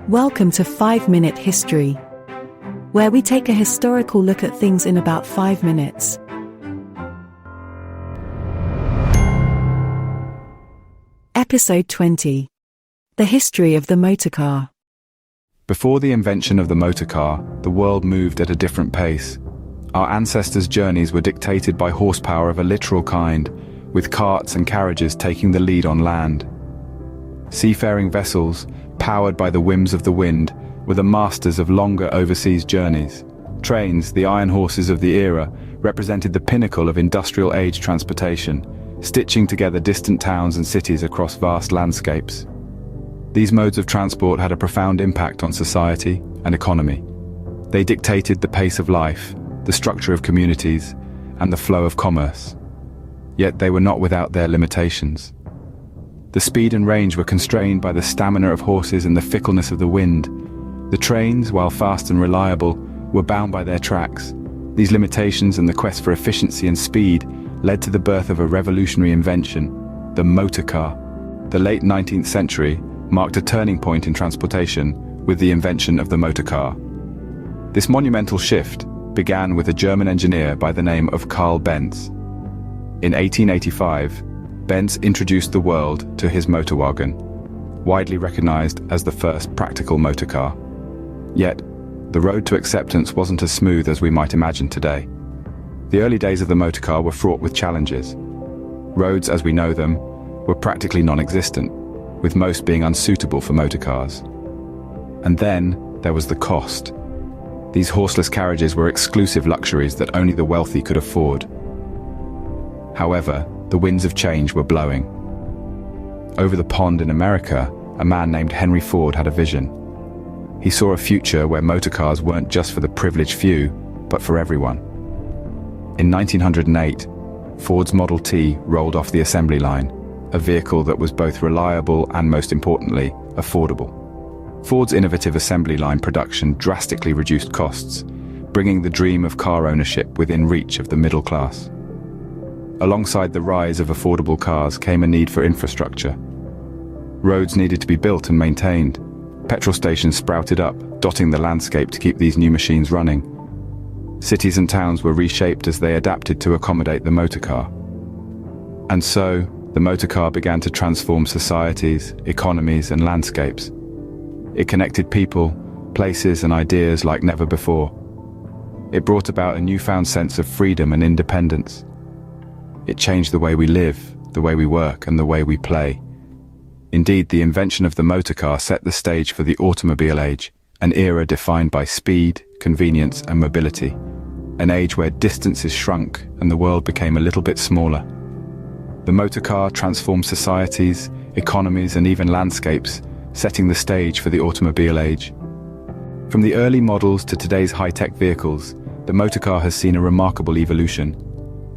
Welcome to 5-Minute History, where we take a historical look at things in about 5 minutes. Episode 20. The History of the Motorcar. Before the invention of the motorcar, the world moved at a different pace. Our ancestors' journeys were dictated by horsepower of a literal kind, with carts and carriages taking the lead on land. Seafaring vessels, powered by the whims of the wind, were the masters of longer overseas journeys. Trains, the iron horses of the era, represented the pinnacle of industrial-age transportation, stitching together distant towns and cities across vast landscapes. These modes of transport had a profound impact on society and economy. They dictated the pace of life, the structure of communities, and the flow of commerce. Yet they were not without their limitations. The speed and range were constrained by the stamina of horses and the fickleness of the wind. The trains, while fast and reliable, were bound by their tracks. These limitations and the quest for efficiency and speed led to the birth of a revolutionary invention, the motorcar. The late 19th century marked a turning point in transportation with the invention of the motorcar. This monumental shift began with a German engineer by the name of Karl Benz. In 1885, Benz introduced the world to his motor wagon, widely recognized as the first practical motorcar. Yet, the road to acceptance wasn't as smooth as we might imagine today. The early days of the motorcar were fraught with challenges. Roads, as we know them, were practically non-existent, with most being unsuitable for motorcars. And then there was the cost. These horseless carriages were exclusive luxuries that only the wealthy could afford. However, the winds of change were blowing. Over the pond in America, a man named Henry Ford had a vision. He saw a future where motorcars weren't just for the privileged few, but for everyone. In 1908, Ford's Model T rolled off the assembly line, a vehicle that was both reliable and, most importantly, affordable. Ford's innovative assembly line production drastically reduced costs, bringing the dream of car ownership within reach of the middle class. Alongside the rise of affordable cars came a need for infrastructure. Roads needed to be built and maintained. Petrol stations sprouted up, dotting the landscape to keep these new machines running. Cities and towns were reshaped as they adapted to accommodate the motorcar. And so, the motorcar began to transform societies, economies, and landscapes. It connected people, places, and ideas like never before. It brought about a newfound sense of freedom and independence. It changed the way we live, the way we work, and the way we play. Indeed, the invention of the motorcar set the stage for the automobile age, an era defined by speed, convenience, and mobility. An age where distances shrunk and the world became a little bit smaller. The motorcar transformed societies, economies, and even landscapes, setting the stage for the automobile age. From the early models to today's high-tech vehicles, the motorcar has seen a remarkable evolution.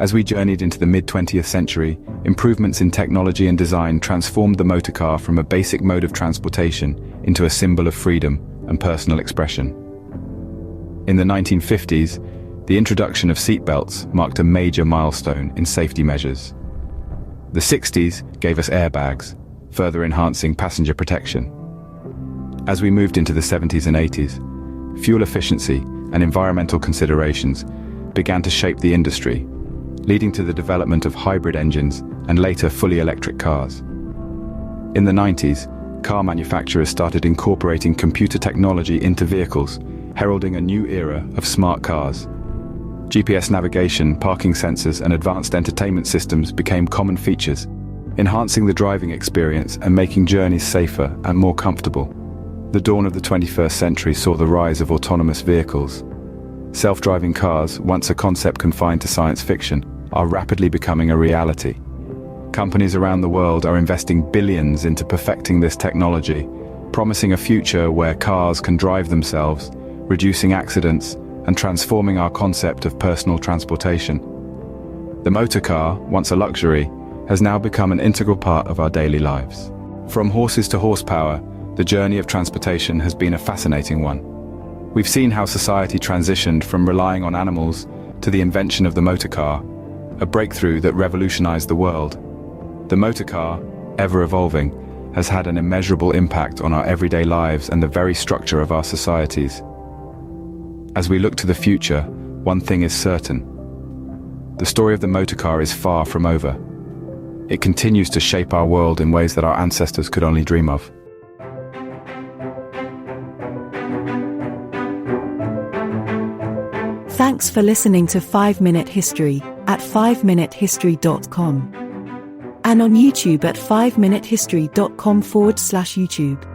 As we journeyed into the mid-20th century, improvements in technology and design transformed the motorcar from a basic mode of transportation into a symbol of freedom and personal expression. In the 1950s, the introduction of seatbelts marked a major milestone in safety measures. The 60s gave us airbags, further enhancing passenger protection. As we moved into the 70s and 80s, fuel efficiency and environmental considerations began to shape the industry, leading to the development of hybrid engines and later fully electric cars. In the 90s, car manufacturers started incorporating computer technology into vehicles, heralding a new era of smart cars. GPS navigation, parking sensors, and advanced entertainment systems became common features, enhancing the driving experience and making journeys safer and more comfortable. The dawn of the 21st century saw the rise of autonomous vehicles. Self-driving cars, once a concept confined to science fiction, are rapidly becoming a reality. Companies around the world are investing billions into perfecting this technology, promising a future where cars can drive themselves, reducing accidents and transforming our concept of personal transportation. The motorcar, once a luxury, has now become an integral part of our daily lives. From horses to horsepower, the journey of transportation has been a fascinating one. We've seen how society transitioned from relying on animals to the invention of the motorcar, a breakthrough that revolutionized the world. The motorcar, ever evolving, has had an immeasurable impact on our everyday lives and the very structure of our societies. As we look to the future, one thing is certain. The story of the motorcar is far from over. It continues to shape our world in ways that our ancestors could only dream of. Thanks for listening to 5-Minute History at 5minutehistory.com and on YouTube at 5minutehistory.com/YouTube.